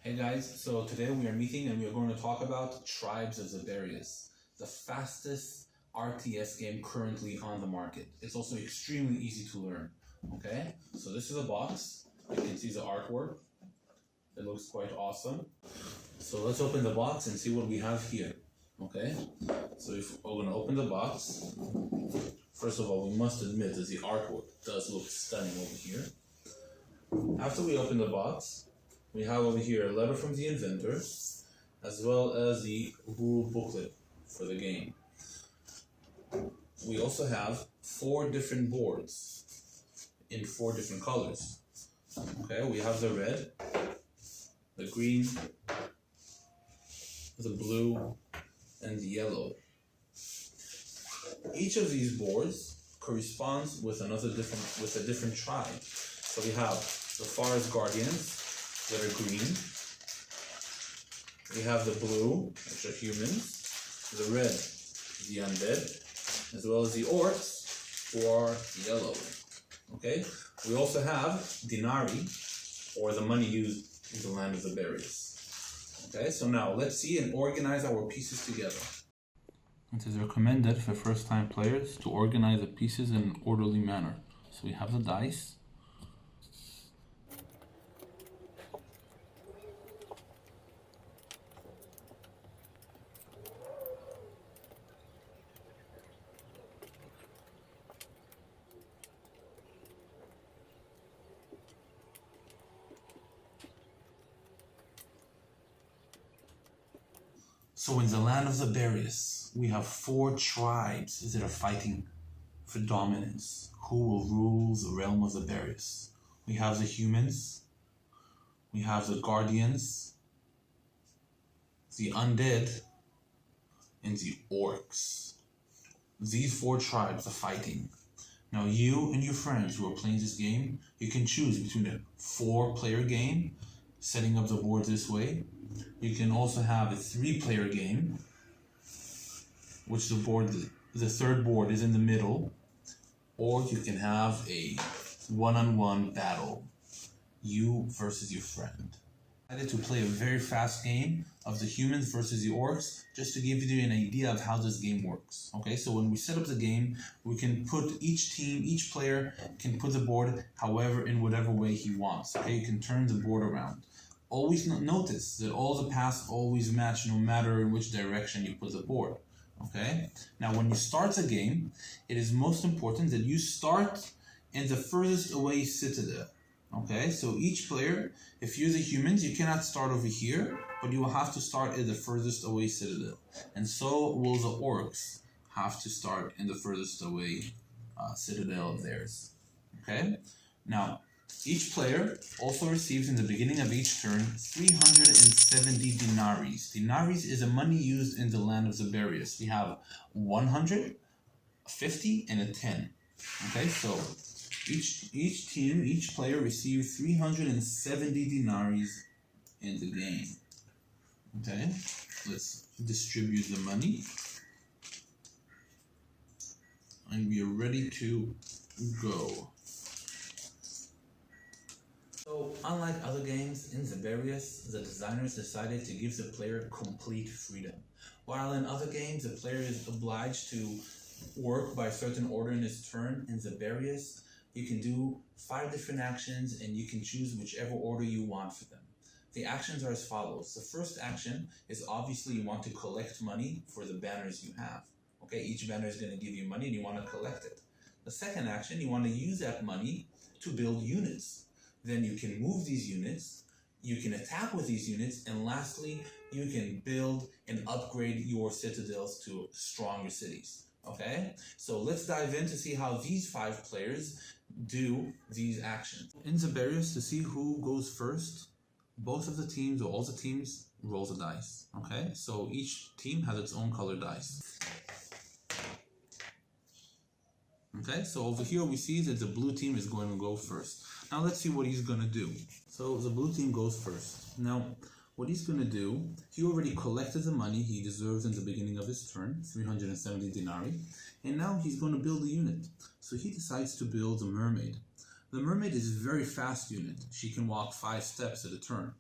Hey guys, so today we are meeting and we are going to talk about Tribes of Zaberias, the fastest RTS game currently on the market. It's also extremely easy to learn. Okay, so this is a box. You can see the artwork. It looks quite awesome. So let's open the box and see what we have here. Okay, so if we're going to open the box, first of all, we must admit that the artwork does look stunning over here. After we open the box, we have over here a letter from the inventor, as well as the rule booklet for the game. We also have 4 different boards in 4 different colors. Okay, we have the red, the green, the blue, and the yellow. Each of these boards corresponds with a different tribe. So we have the forest guardians that are green. We have the blue, which are humans, the red, the undead, as well as the orcs, who are yellow. Okay? We also have dinari, or the money used in the land of Zaberias. Okay, so now let's see and organize our pieces together. It is recommended for first-time players to organize the pieces in an orderly manner. So we have the dice. So in the land of Zaberias, we have 4 tribes that are fighting for dominance. Who will rule the realm of Zaberias? We have the humans, we have the guardians, the undead, and the orcs. These 4 tribes are fighting. Now you and your friends who are playing this game, you can choose between a 4-player game, setting up the board this way. You can also have a 3-player game, which the third board is in the middle, or you can have a one-on-one battle, you versus your friend. I decided to play a very fast game of the humans versus the orcs, just to give you an idea of how this game works. Okay, so when we set up the game, we can put each player can put the board however, in whatever way he wants. Okay, you can turn the board around. Always notice that all the paths always match no matter in which direction you put the board. Okay? Now when you start the game, it is most important that you start in the furthest away citadel. Okay? So each player, if you're the humans, you cannot start over here, but you will have to start in the furthest away citadel. And so will the orcs have to start in the furthest away citadel of theirs. Okay? Now, each player also receives in the beginning of each turn 370 dinaries. Dinaries is a money used in the land of Zaberias. We have 100, 50, and a 10. Okay, so each player receives 370 dinaries in the game. Okay, let's distribute the money. And we are ready to go. So, unlike other games in Zaberias, the designers decided to give the player complete freedom. While in other games, the player is obliged to work by a certain order in his turn, in Zaberias, you can do 5 different actions and you can choose whichever order you want for them. The actions are as follows. The first action is obviously you want to collect money for the banners you have. Okay, each banner is going to give you money and you want to collect it. The second action, you want to use that money to build units. Then you can move these units, you can attack with these units, and lastly, you can build and upgrade your citadels to stronger cities. Okay? So let's dive in to see how these 5 players do these actions. In Zaberias, to see who goes first, both of the teams, or all the teams, roll the dice. Okay? So each team has its own colored dice. Okay, so over here we see that the blue team is going to go first. Now let's see what he's going to do. So the blue team goes first. Now, what he's going to do, he already collected the money he deserves in the beginning of his turn, 370 denarii, and now he's going to build a unit. So he decides to build a mermaid. The mermaid is a very fast unit. She can walk 5 steps at a turn.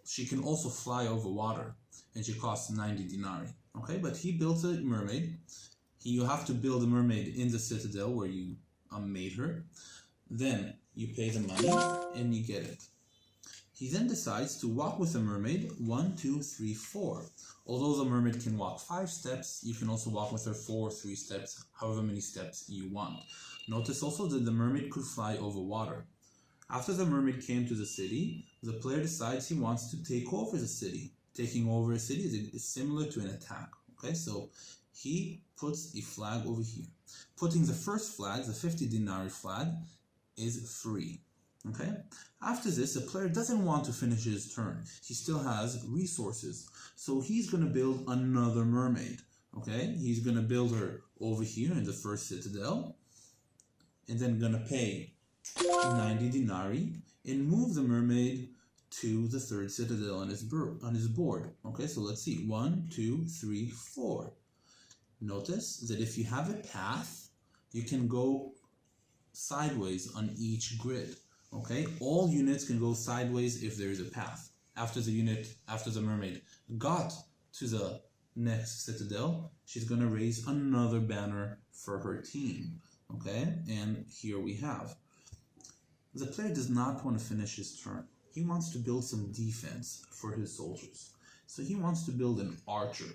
she can also fly over water, and she costs 90 denarii. Okay, but he built a mermaid. You have to build a mermaid in the citadel where you made her. Then you pay the money and you get it. He then decides to walk with the mermaid 1, 2, 3, 4. Although the mermaid can walk 5 steps, you can also walk with her 4, 3 steps, however many steps you want. Notice also that the mermaid could fly over water. After the mermaid came to the city, the player decides he wants to take over the city. Taking over a city is similar to an attack. Okay, so he puts a flag over here. Putting the first flag, the 50 denarii flag, is free. Okay. After this, the player doesn't want to finish his turn. He still has resources, so he's going to build another mermaid. Okay, he's going to build her over here in the first citadel, and then going to pay 90 denarii and move the mermaid to the third citadel on his board. Okay, so let's see, 1, 2, 3, 4. Notice that if you have a path, you can go sideways on each grid. Okay, all units can go sideways if there is a path. After the mermaid got to the next citadel, she's going to raise another banner for her team. Okay, and here we have. The player does not want to finish his turn. He wants to build some defense for his soldiers. So he wants to build an archer.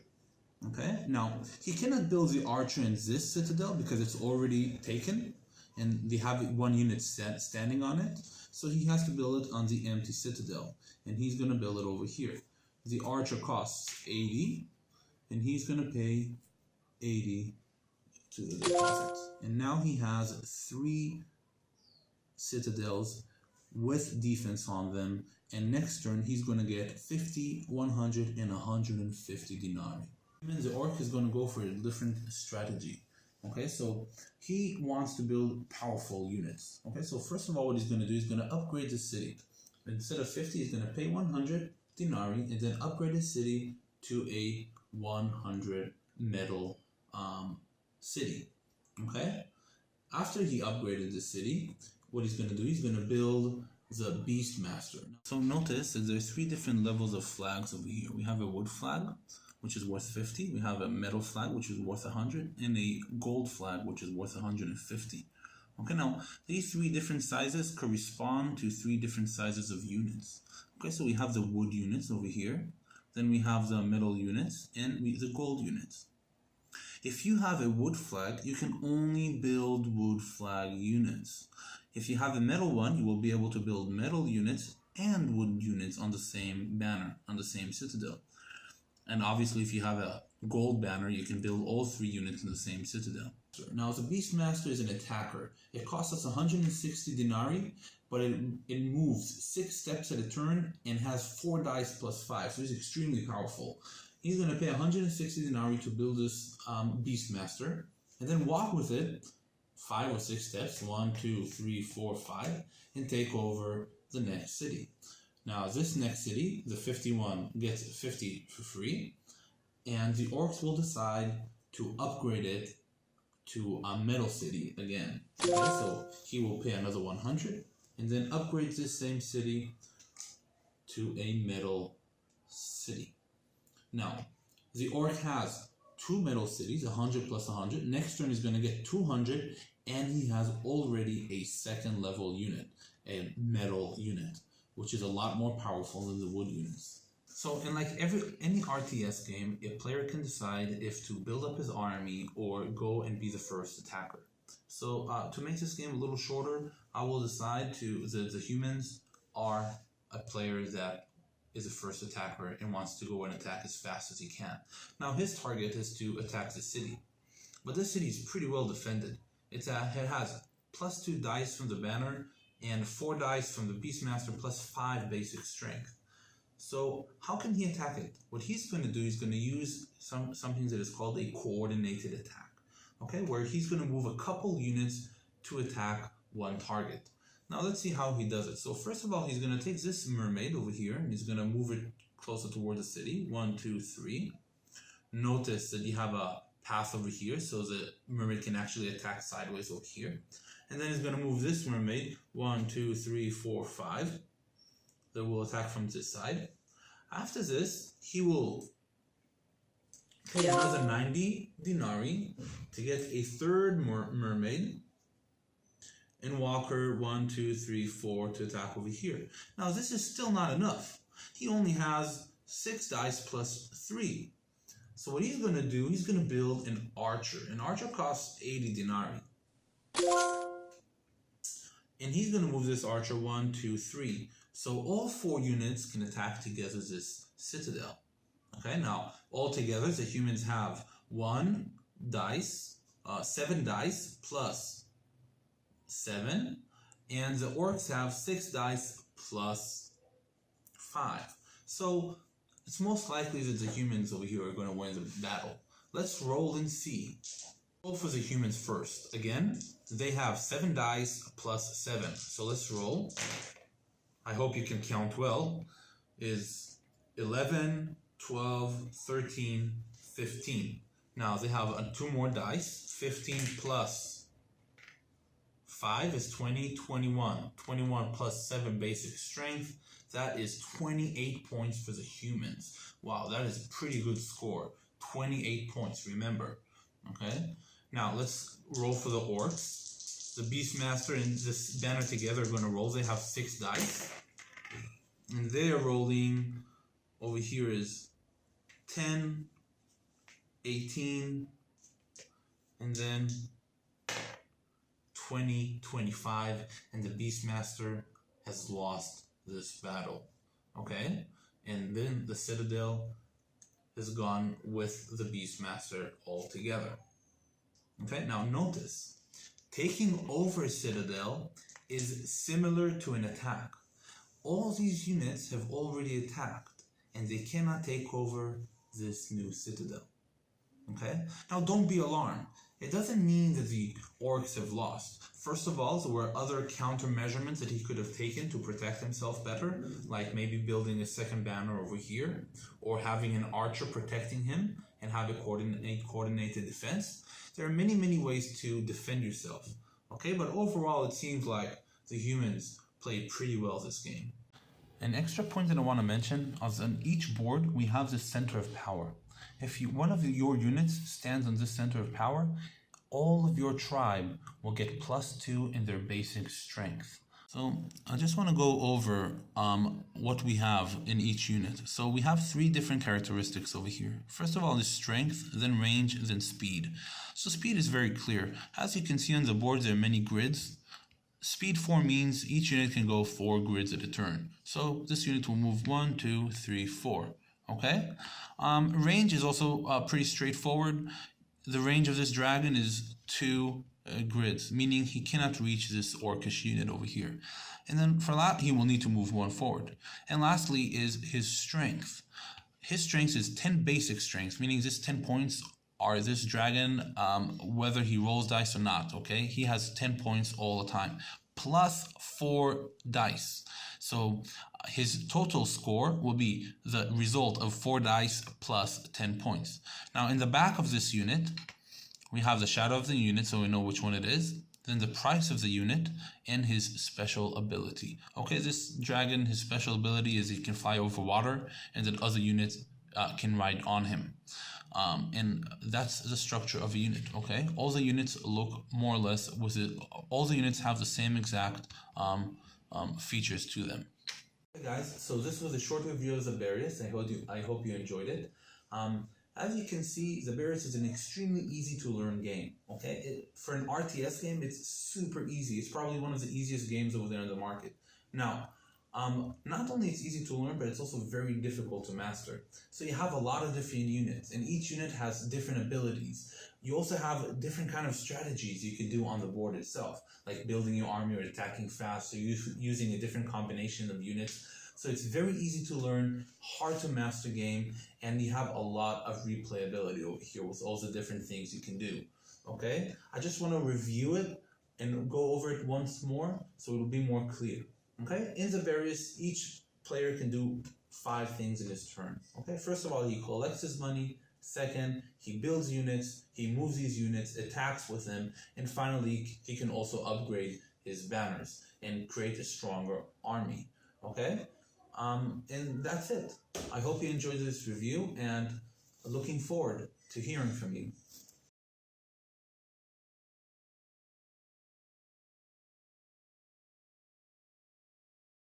Okay, now he cannot build the archer in this citadel because it's already taken and they have one unit standing on it. So he has to build it on the empty citadel, and he's going to build it over here. The archer costs 80, and he's going to pay 80 to the deposit. And now he has 3 citadels with defense on them, and next turn he's going to get 50, 100, and 150 denarii. The orc is going to go for a different strategy. Okay, so he wants to build powerful units. Okay, so first of all, what he's going to do is going to upgrade the city. Instead of 50, he's going to pay 100 denarii and then upgrade his city to a 100 metal city. Okay, after he upgraded the city, what he's going to do, he's going to build the Beastmaster. So notice that there's 3 different levels of flags over here. We have a wood flag, which is worth 50. We have a metal flag, which is worth 100, and a gold flag, which is worth 150. Okay, now these 3 different sizes correspond to 3 different sizes of units. Okay, so we have the wood units over here, then we have the metal units, and the gold units. If you have a wood flag, you can only build wood flag units. If you have a metal one, you will be able to build metal units and wood units on the same banner, on the same citadel. And obviously, if you have a gold banner, you can build all 3 units in the same citadel. Now, the Beastmaster is an attacker. It costs us 160 denarii, but it moves 6 steps at a turn and has 4 dice plus 5, so he's extremely powerful. He's going to pay 160 denarii to build this Beastmaster, and then walk with it 5 or 6 steps, 1, 2, 3, 4, 5, and take over the next city. Now, this next city, the 51, gets 50 for free, and the orcs will decide to upgrade it to a metal city again. Okay, so he will pay another 100, and then upgrade this same city to a metal city. Now, the orc has 2 metal cities, 100 plus 100. Next turn is going to get 200, and he has already a 2nd level unit, a metal unit, which is a lot more powerful than the wood units. So in like any RTS game, a player can decide if to build up his army or go and be the first attacker. So to make this game a little shorter, I will decide the humans are a player that is a first attacker and wants to go and attack as fast as he can. Now his target is to attack the city, but this city is pretty well defended. It has plus 2 dice from the banner and 4 dice from the Beastmaster plus 5 basic strength. So how can he attack it? What he's going to do is going to use something that is called a coordinated attack. Okay, where he's going to move a couple units to attack one target. Now let's see how he does it. So first of all, he's going to take this mermaid over here and he's going to move it closer toward the city. 1, 2, 3. Notice that you have a path over here, so the mermaid can actually attack sideways over here. And then he's going to move this mermaid 1, 2, 3, 4, 5. That will attack from this side. After this, he will pay another 90 denarii to get a third mermaid and walker 1, 2, 3, 4 to attack over here. Now this is still not enough. He only has 6 dice plus 3. So what he's going to do, he's going to build an archer. An archer costs 80 denarii. And he's going to move this archer 1, 2, 3. So all 4 units can attack together this citadel. Okay, now all together the humans have 1 dice, 7 dice plus 7, and the orcs have 6 dice plus 5. So it's most likely that the humans over here are going to win the battle. Let's roll and see. Roll for the humans first. Again, they have 7 dice plus 7. So let's roll. I hope you can count well. Is 11, 12, 13, 15. Now they have 2 more dice. 15 plus 5 is 20, 21. 21 plus 7 basic strength. That is 28 points for the humans. Wow, that is a pretty good score. 28 points, remember. Okay? Now let's roll for the orcs. The Beastmaster and this banner together are going to roll. They have 6 dice. And they are rolling, over here is 10, 18, and then 20, 25, and the Beastmaster has lost this battle. Okay? And then the Citadel has gone with the Beastmaster altogether. Okay? Now notice, taking over Citadel is similar to an attack. All these units have already attacked, and they cannot take over this new Citadel. Okay? Now don't be alarmed. It doesn't mean that the orcs have lost. First of all, there were other countermeasurements that he could have taken to protect himself better, like maybe building a second banner over here, or having an archer protecting him and have a coordinated defense. There are many, many ways to defend yourself. Okay, but overall it seems like the humans played pretty well this game. An extra point that I want to mention is on each board we have this center of power. If one of your units stands on this center of power, all of your tribe will get +2 in their basic strength. So I just want to go over what we have in each unit. So we have 3 different characteristics over here. First of all is strength, then range, then speed. So speed is very clear. As you can see on the board, there are many grids. Speed 4 means each unit can go 4 grids at a turn. So this unit will move 1, 2, 3, 4. Okay? Range is also pretty straightforward. The range of this dragon is 2 grids, meaning he cannot reach this orcish unit over here. And then for that, he will need to move 1 forward. And lastly is his strength. His strength is 10 basic strengths, meaning this 10 points are this dragon, whether he rolls dice or not, okay? He has 10 points all the time, plus 4 dice. So his total score will be the result of 4 dice plus 10 points. Now in the back of this unit, we have the shadow of the unit, so we know which one it is. Then the price of the unit and his special ability. Okay, this dragon, his special ability is he can fly over water, and that other units can ride on him. And that's the structure of a unit. Okay, all the units look more or less with it. All the units have the same exact features to them. Hey guys, so this was a short review of Zaberias. I hope you enjoyed it. As you can see, Zaberias is an extremely easy to learn game. Okay, for an RTS game, it's super easy. It's probably one of the easiest games over there in the market. Now, not only it's easy to learn, but it's also very difficult to master. So you have a lot of different units, and each unit has different abilities. You also have different kind of strategies you can do on the board itself, like building your army or attacking fast, or using a different combination of units. So it's very easy to learn, hard to master game, and you have a lot of replayability over here with all the different things you can do. Okay? I just want to review it and go over it once more so it'll be more clear. Okay? In Zaberias, each player can do 5 things in his turn. Okay? First of all, he collects his money. Second, he builds units, he moves these units, attacks with them, and finally, he can also upgrade his banners and create a stronger army. Okay? And that's it. I hope you enjoyed this review and looking forward to hearing from you.